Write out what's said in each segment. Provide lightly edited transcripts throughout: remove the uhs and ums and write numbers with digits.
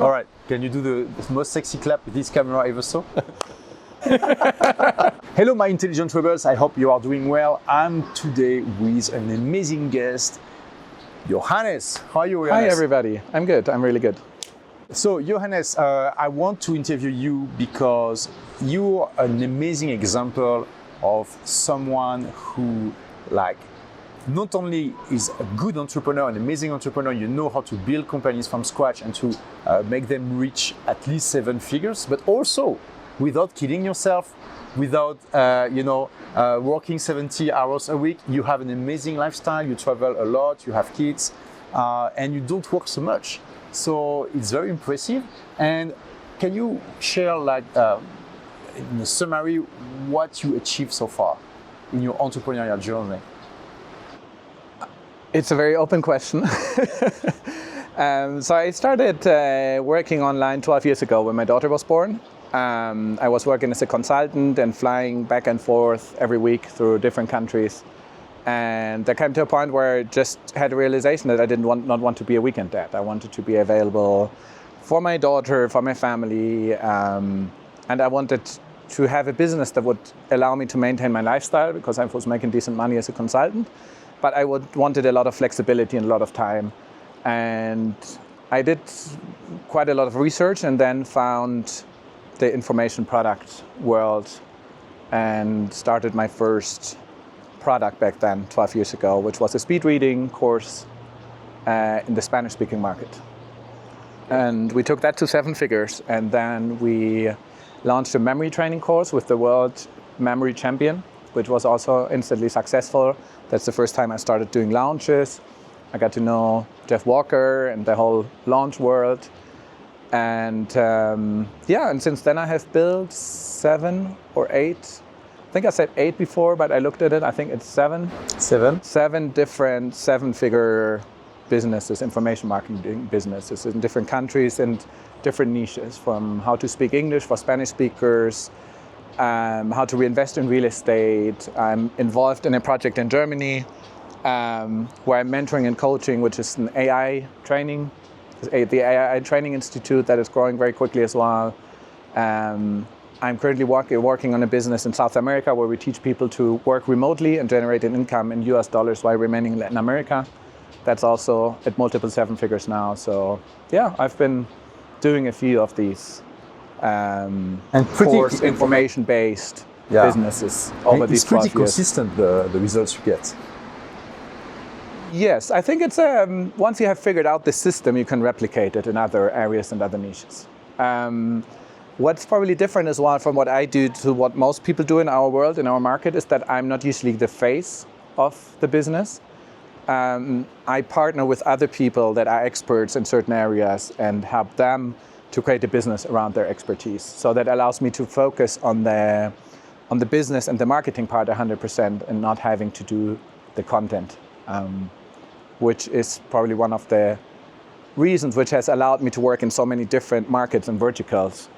All right. Can you do the most sexy clap with this camera ever saw? Hello, my intelligent rebels. I hope you are doing well. I'm today with an amazing guest, Johannes. How are you, Johannes? Hi, everybody. I'm good. I'm really good. So, Johannes, I want to interview you because you are an amazing example of someone who, not only is a good entrepreneur, an amazing entrepreneur, you know how to build companies from scratch and to make them reach at least 7 figures, but also without killing yourself, without working 70 hours a week. You have an amazing lifestyle, you travel a lot, you have kids, and you don't work so much. So it's very impressive. And can you share, in a summary, what you achieved so far in your entrepreneurial journey? It's a very open question. So I started working online 12 years ago when my daughter was born. I was working as a consultant and flying back and forth every week through different countries. And there came to a point where I just had a realization that I not want to be a weekend dad. I wanted to be available for my daughter, for my family, and I wanted to have a business that would allow me to maintain my lifestyle because I was making decent money as a consultant. But I wanted a lot of flexibility and a lot of time. And I did quite a lot of research and then found the information product world and started my first product back then, 12 years ago, which was a speed reading course in the Spanish-speaking market. And we took that to 7 figures, and then we launched a memory training course with the world memory champion, which was also instantly successful. That's the first time I started doing launches. I got to know Jeff Walker and the whole launch world. And and since then I have built 7 or 8. I think I said 8 before, but I looked at it, I think it's 7. 7? 7 different 7-figure businesses, information marketing businesses in different countries and different niches, from how to speak English for Spanish speakers, how to reinvest in real estate. I'm involved in a project in Germany where I'm mentoring and coaching, which is an AI training, the AI Training Institute that is growing very quickly as well. I'm currently working on a business in South America where we teach people to work remotely and generate an income in US dollars while remaining in Latin America. That's also at multiple 7 figures now. So yeah, I've been doing a few of these and course information-based businesses over these 12 years. It's pretty consistent, the results you get. Yes, I think it's once you have figured out the system, you can replicate it in other areas and other niches. What's probably different as well from what I do to what most people do in our world, in our market, is that I'm not usually the face of the business. I partner with other people that are experts in certain areas and help them to create a business around their expertise. So that allows me to focus on the business and the marketing part 100% and not having to do the content, which is probably one of the reasons which has allowed me to work in so many different markets and verticals.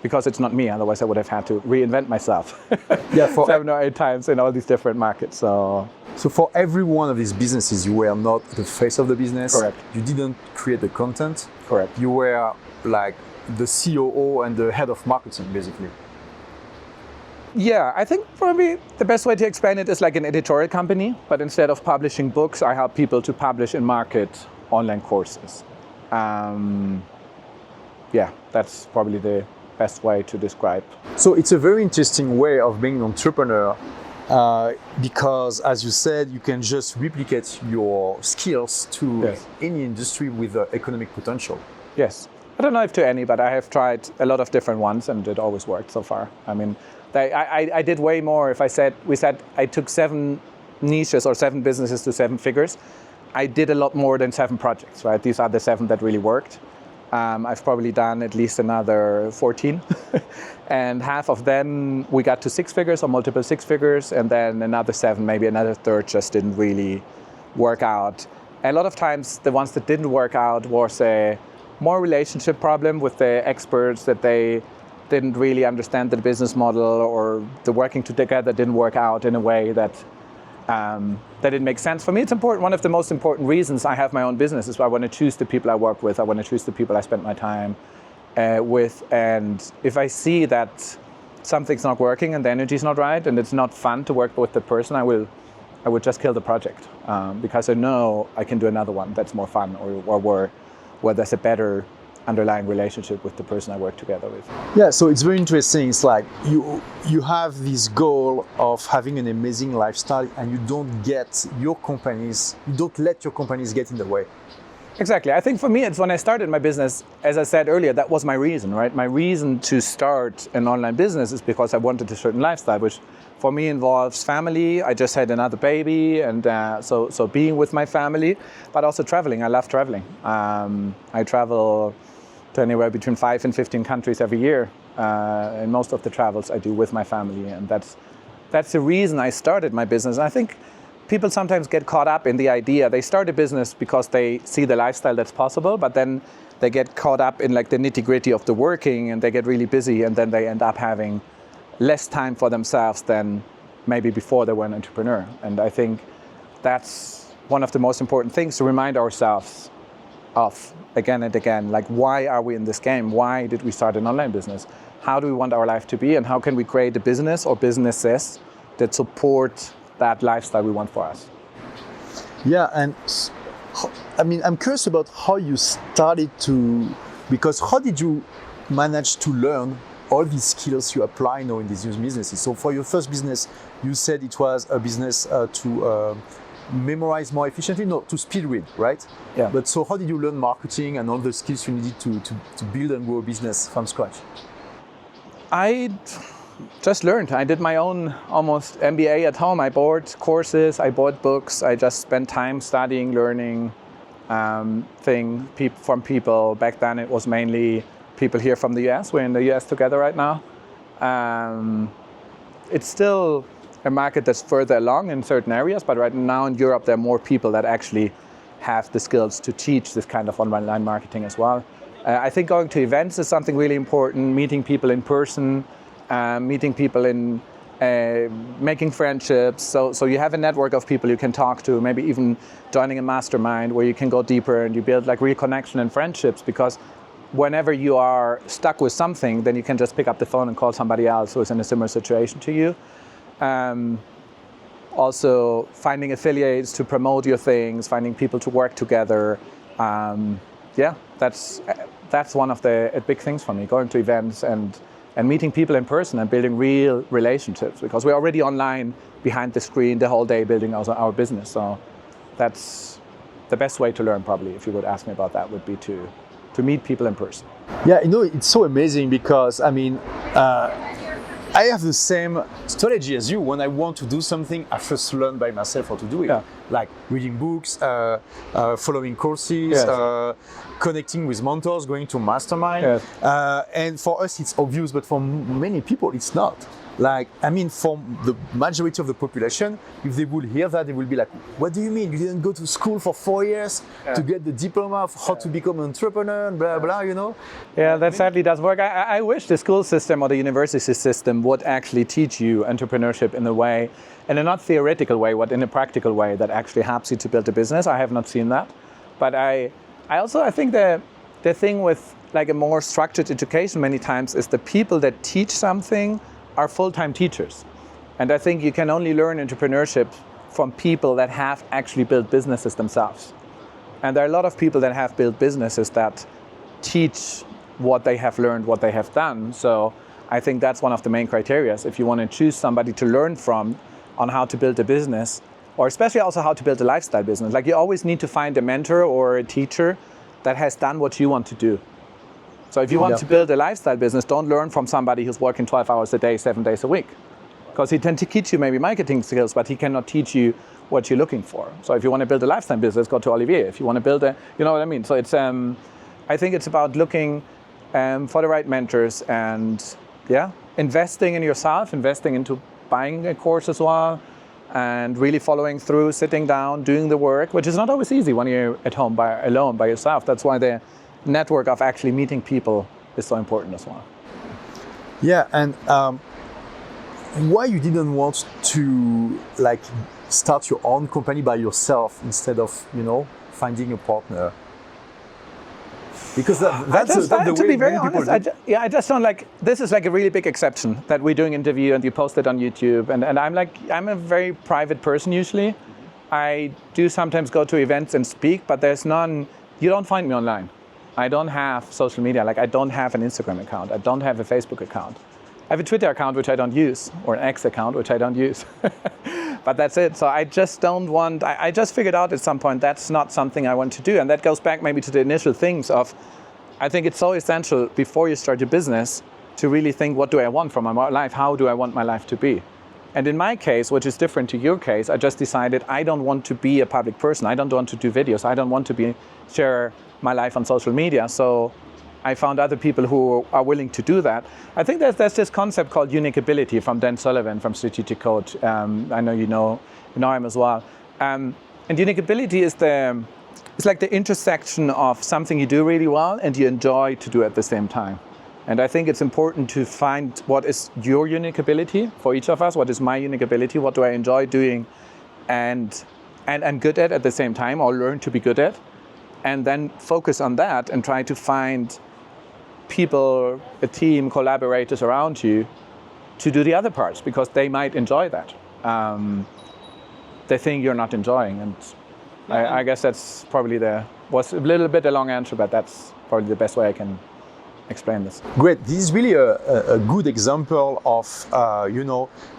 Because it's not me, otherwise I would have had to reinvent myself 7 or 8 times in all these different markets. So for every one of these businesses, you were not the face of the business. Correct. You didn't create the content. Correct. You were like the COO and the head of marketing, basically. Yeah, I think probably the best way to explain it is like an editorial company, but instead of publishing books, I help people to publish and market online courses. Yeah, that's probably the best way to describe. So it's a very interesting way of being an entrepreneur because, as you said, you can just replicate your skills to any industry with economic potential. Yes. I don't know if to any, but I have tried a lot of different ones and it always worked so far. I mean, I did way more. If we said I took 7 niches or 7 businesses to 7 figures, I did a lot more than 7 projects, right? These are the 7 that really worked. I've probably done at least another 14 and half of them we got to 6 figures or multiple 6 figures, and then another 7, maybe another third just didn't really work out. A lot of times the ones that didn't work out was a more relationship problem with the experts, that they didn't really understand the business model or the working together didn't work out in a way that that it makes sense for me. It's important. One of the most important reasons I have my own business is I want to choose the people I work with. I want to choose the people I spend my time with. And if I see that something's not working and the energy's not right and it's not fun to work with the person, I would just kill the project because I know I can do another one that's more fun or where there's a better underlying relationship with the person I work together with. Yeah, so it's very interesting. It's like you have this goal of having an amazing lifestyle, and you don't let your companies get in the way. Exactly. I think for me, it's when I started my business, as I said earlier, that was my reason, right? My reason to start an online business is because I wanted a certain lifestyle, which for me involves family. I just had another baby, and so being with my family, but also traveling. I love traveling. I travel to anywhere between 5 and 15 countries every year, and most of the travels I do with my family, and that's the reason I started my business. And I think people sometimes get caught up in the idea. They start a business because they see the lifestyle that's possible, but then they get caught up in like the nitty-gritty of the working, and they get really busy, and then they end up having less time for themselves than maybe before they were an entrepreneur. And I think that's one of the most important things to remind ourselves of again and again. Like, why are we in this game? Why did we start an online business? How do we want our life to be? And how can we create a business or businesses that support that lifestyle we want for us? Yeah, and I mean, I'm curious about how you started because how did you manage to learn all these skills you apply now in these new businesses? So for your first business, you said it was a business to memorize more efficiently, no, to speed read, right? Yeah. But so how did you learn marketing and all the skills you needed to build and grow a business from scratch? I just learned. I did my own almost MBA at home. I bought courses, I bought books, I just spent time studying, learning from people. Back then it was mainly people here from the US. We're in the US together right now. It's still a market that's further along in certain areas, but right now in Europe there are more people that actually have the skills to teach this kind of online marketing as well. I think going to events is something really important, meeting people in person, meeting people in making friendships. So you have a network of people you can talk to, maybe even joining a mastermind where you can go deeper and you build like real connection and friendships, because whenever you are stuck with something, then you can just pick up the phone and call somebody else who is in a similar situation to you. Also finding affiliates to promote your things, finding people to work together. That's one of the big things for me, going to events and meeting people in person and building real relationships, because we're already online behind the screen the whole day building our business. So that's the best way to learn, probably, if you would ask me about that, would be to meet people in person. Yeah, it's so amazing because, I mean, I have the same strategy as you. When I want to do something, I first learn by myself how to do it. Yeah. Like reading books, following courses, Yes. connecting with mentors, going to mastermind. Yes. And for us, it's obvious, but for many people, it's not. Like, I mean, for the majority of the population, if they would hear that, they will be like, what do you mean? You didn't go to school for 4 years to get the diploma of how to become an entrepreneur, blah, blah, you know? Yeah, that sadly does work. I wish the school system or the university system would actually teach you entrepreneurship in a way, in a not theoretical way, but in a practical way that actually helps you to build a business. I have not seen that. But I think the thing with like a more structured education many times is the people that teach something are full-time teachers. And I think you can only learn entrepreneurship from people that have actually built businesses themselves. And there are a lot of people that have built businesses that teach what they have learned, what they have done. So I think that's one of the main criteria. If you want to choose somebody to learn from on how to build a business, or especially also how to build a lifestyle business, like you always need to find a mentor or a teacher that has done what you want to do. So if you want to build a lifestyle business, don't learn from somebody who's working 12 hours a day, 7 days a week. Because he tends to teach you maybe marketing skills, but he cannot teach you what you're looking for. So if you want to build a lifestyle business, go to Olivier. If you want to build you know what I mean? So it's, I think it's about looking for the right mentors and investing in yourself, investing into buying a course as well, and really following through, sitting down, doing the work, which is not always easy when you're at home alone by yourself. That's why the network of actually meeting people is so important as well. Yeah, and why you didn't want to like start your own company by yourself instead of, finding a partner? Because that's the way to be very many people honest, do. I just don't like, this is like a really big exception that we're doing interview and you post it on YouTube. And I'm a very private person usually. I do sometimes go to events and speak, but there's none, you don't find me online. I don't have social media, like I don't have an Instagram account. I don't have a Facebook account. I have a Twitter account, which I don't use, or an X account, which I don't use. But that's it. So I just don't want, I just figured out at some point that's not something I want to do. And that goes back maybe to the initial things of, I think it's so essential before you start your business to really think, what do I want from my life? How do I want my life to be? And in my case, which is different to your case, I just decided I don't want to be a public person. I don't want to do videos. I don't want to share my life on social media. So I found other people who are willing to do that. I think there's this concept called unique ability from Dan Sullivan from Strategic Coach. I know you know him as well. And unique ability is it's like the intersection of something you do really well and you enjoy to do at the same time. And I think it's important to find what is your unique ability for each of us. What is my unique ability? What do I enjoy doing and good at the same time, or learn to be good at? And then focus on that and try to find people, a team, collaborators around you to do the other parts, because they might enjoy that. They think you're not enjoying. And I guess that's probably was a little bit a long answer, but that's probably the best way I can explain this. Great. This is really a good example of,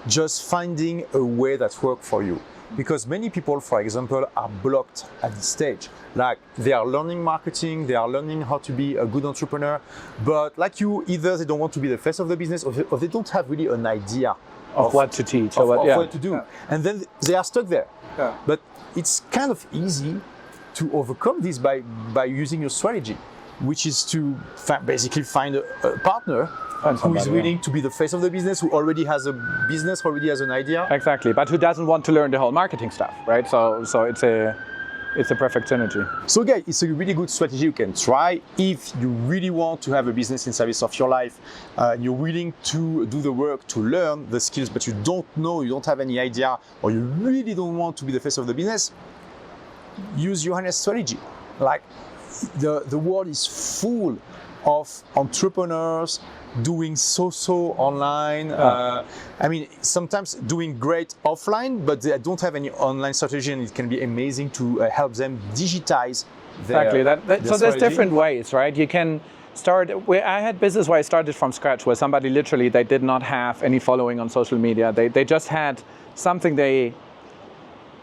just finding a way that works for you. Because many people, for example, are blocked at this stage. Like they are learning marketing, they are learning how to be a good entrepreneur, but like you, either they don't want to be the face of the business, or they don't have really an idea of what to teach, of what to do. Yeah. And then they are stuck there. Yeah. But it's kind of easy to overcome this by using your strategy, which is to basically find a partner who is willing to be the face of the business, who already has a business, already has an idea. Exactly, but who doesn't want to learn the whole marketing stuff, right? So it's a perfect synergy. So guys, it's a really good strategy you can try if you really want to have a business in service of your life. You're willing to do the work to learn the skills, but you don't know, you don't have any idea, or you really don't want to be the face of the business. Use Johannes Strategy. Like the world is full of entrepreneurs doing so online. Sometimes doing great offline, but they don't have any online strategy, and it can be amazing to help them digitize their Exactly. So there's different ways, right? You can start. I had business where I started from scratch, where somebody literally, they did not have any following on social media. They just had something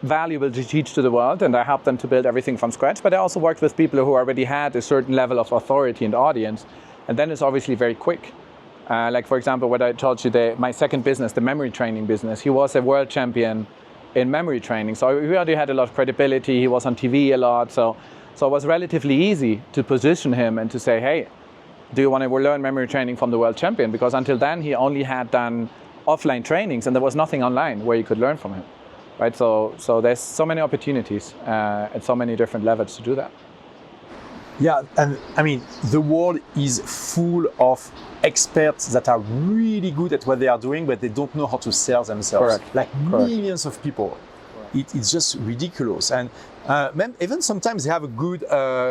valuable to teach to the world, and I helped them to build everything from scratch. But I also worked with people who already had a certain level of authority and audience, and then it's obviously very quick. Like for example, what I told you, my second business, the memory training business, he was a world champion in memory training. So he already had a lot of credibility, he was on TV a lot, so it was relatively easy to position him and to say, hey, do you want to learn memory training from the world champion? Because until then he only had done offline trainings and there was nothing online where you could learn from him. Right, so there's so many opportunities at so many different levels to do that. Yeah, and I mean, the world is full of experts that are really good at what they are doing, but they don't know how to sell themselves. Correct. Like millions of people. It's just ridiculous. And even sometimes they have a good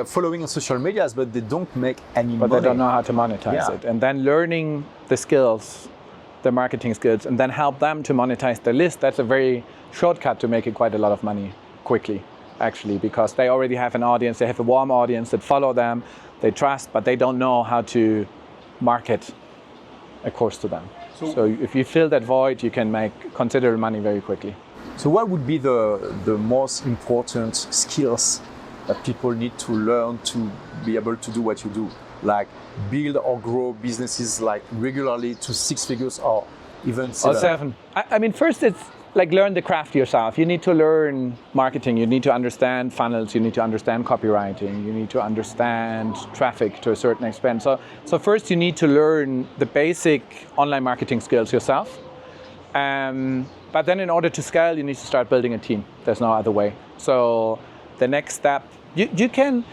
following on social medias, but they don't make any money. But they don't know how to monetize it. And then learning the skills, the marketing skills, and then help them to monetize their list, that's a very shortcut to making quite a lot of money quickly, actually, because they already have an audience, they have a warm audience that follow them, they trust, but they don't know how to market a course to them. So if you fill that void, you can make considerable money very quickly. So what would be the most important skills that people need to learn to be able to do what you do? Like build or grow businesses like regularly to 6 figures or even 7? Or 7. I mean, first it's like learn the craft yourself. You need to learn marketing, you need to understand funnels, you need to understand copywriting, you need to understand traffic to a certain extent. So first you need to learn the basic online marketing skills yourself. But then in order to scale, you need to start building a team. There's no other way. So the next step, you can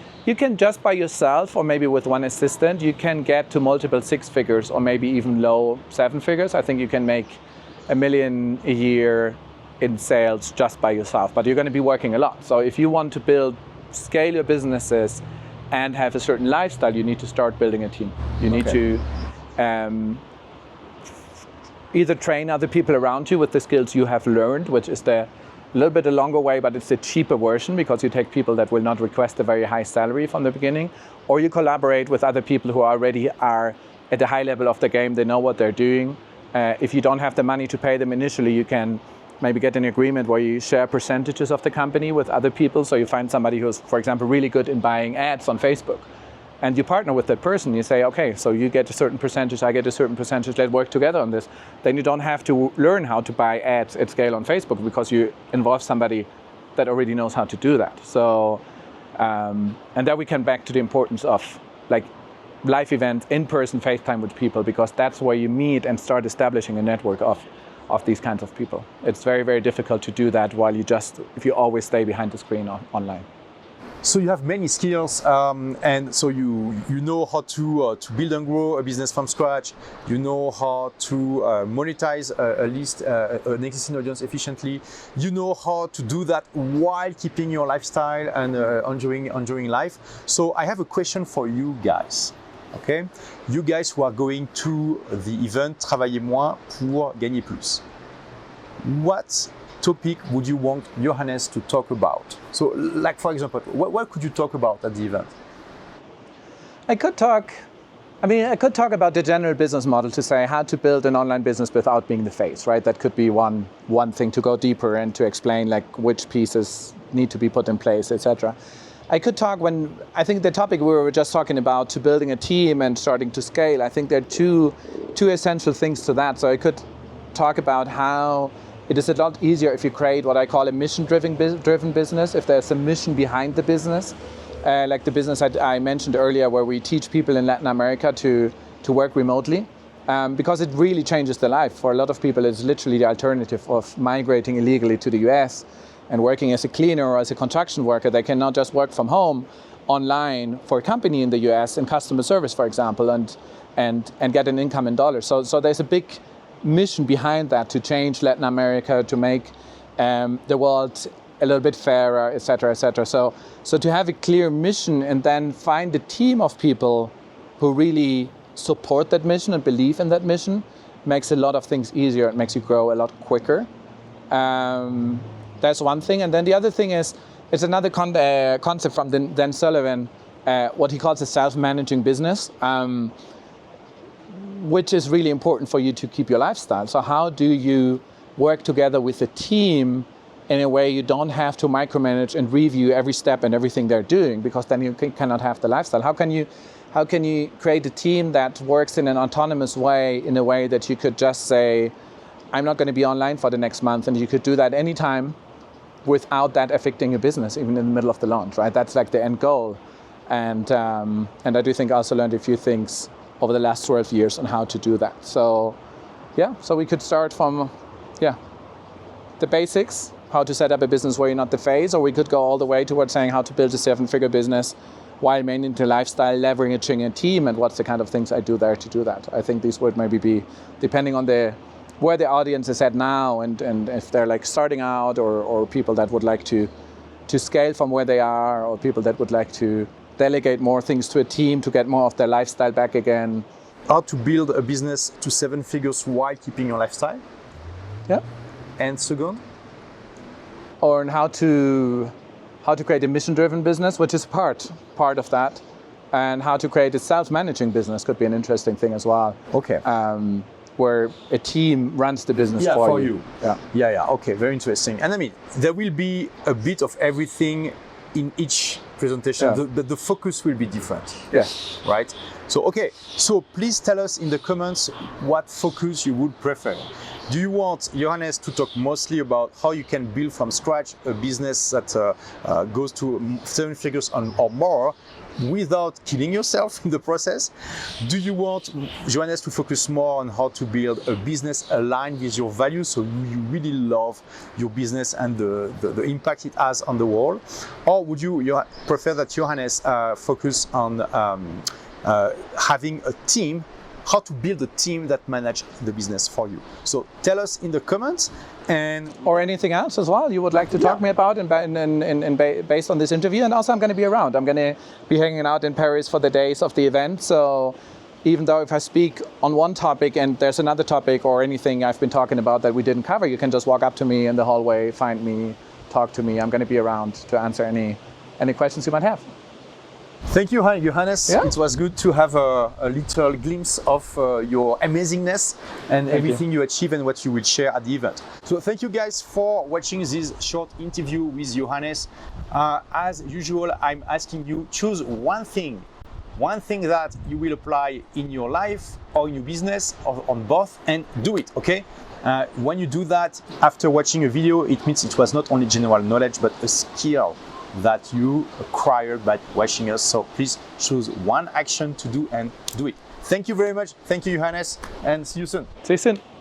just by yourself, or maybe with one assistant, you can get to multiple 6 figures or maybe even low 7 figures. I think you can make $1 million a year in sales just by yourself, but you're going to be working a lot. So if you want to scale your businesses and have a certain lifestyle, you need to start building a team. You need to either train other people around you with the skills you have learned, which is a little bit a longer way, but it's a cheaper version because you take people that will not request a very high salary from the beginning, or you collaborate with other people who already are at the high level of the game. They know what they're doing. If you don't have the money to pay them initially, you can maybe get an agreement where you share percentages of the company with other people. So you find somebody who's, for example, really good in buying ads on Facebook. And you partner with that person. You say, okay, so you get a certain percentage, I get a certain percentage, let's work together on this. Then you don't have to learn how to buy ads at scale on Facebook because you involve somebody that already knows how to do that. So, and then we come back to the importance of like live events, in-person FaceTime with people, because that's where you meet and start establishing a network of these kinds of people. It's very, very difficult to do that if you always stay behind the screen online. So you have many skills, and so you know how to build and grow a business from scratch. You know how to monetize an existing audience efficiently. You know how to do that while keeping your lifestyle and enjoying life. So I have a question for you guys. Okay, you guys who are going to the event Travailler moins pour gagner plus. What topic would you want Johannes to talk about? So, like for example, what could you talk about at the event? I could talk about the general business model, to say how to build an online business without being the face, right? That could be one thing to go deeper and to explain like which pieces need to be put in place, etc. I could talk I think the topic we were just talking about, to building a team and starting to scale, I think there are two essential things to that. So I could talk about how it is a lot easier if you create what I call a mission-driven business, if there's a mission behind the business. Like the business I mentioned earlier, where we teach people in Latin America to work remotely, because it really changes their life. For a lot of people, it's literally the alternative of migrating illegally to the US and working as a cleaner or as a construction worker. They can now just work from home online for a company in the US in customer service, for example, and get an income in dollars. So there's a big mission behind that, to change Latin America, to make the world a little bit fairer, etc., etc. So to have a clear mission and then find a team of people who really support that mission and believe in that mission makes a lot of things easier. It makes you grow a lot quicker. That's one thing. And then the other thing is, it's another concept from Dan Sullivan, what he calls a self-managing business, which is really important for you to keep your lifestyle. So how do you work together with a team in a way you don't have to micromanage and review every step and everything they're doing, because then you cannot have the lifestyle. How can you create a team that works in an autonomous way, in a way that you could just say, I'm not going to be online for the next month, and you could do that anytime without that affecting your business, even in the middle of the launch, right? That's like the end goal. And I do think I also learned a few things over the last 12 years on how to do that. So we could start from the basics, how to set up a business where you're not the face, or we could go all the way towards saying how to build a 7-figure business while maintaining the lifestyle, leveraging a team, and what's the kind of things I do there to do that. I think these would maybe be, depending on where the audience is at now, and if they're like starting out, or people that would like to scale from where they are, or people that would like to delegate more things to a team to get more of their lifestyle back again. How to build a business to 7 figures while keeping your lifestyle. Yeah. And second? Or how to create a mission-driven business, which is part of that. And how to create a self-managing business could be an interesting thing as well. Okay. Where a team runs the business for you. Yeah. Okay, very interesting. And I mean, there will be a bit of everything in each presentation, but the focus will be different. Yes. Right? So please tell us in the comments what focus you would prefer. Do you want Johannes to talk mostly about how you can build from scratch a business that goes to 7 figures or more without killing yourself in the process? Do you want Johannes to focus more on how to build a business aligned with your values, so you really love your business and the impact it has on the world? Or would you prefer that Johannes focus on having a team how to build a team that manage the business for you. So tell us in the comments, and or anything else as well you would like to talk to me about based on this interview. And also I'm going to be around. I'm going to be hanging out in Paris for the days of the event. So even though if I speak on one topic and there's another topic or anything I've been talking about that we didn't cover, you can just walk up to me in the hallway, find me, talk to me. I'm going to be around to answer any questions you might have. Thank you, Johannes. Yeah. It was good to have a little glimpse of your amazingness and everything you achieve and what you will share at the event. So thank you guys for watching this short interview with Johannes. As usual, I'm asking you, choose one thing that you will apply in your life or in your business or on both, and do it, okay? When you do that, after watching a video, it means it was not only general knowledge, but a skill that you acquired by watching us. So please choose one action to do and do it. Thank you very much. Thank you, Johannes, and see you soon. See you soon.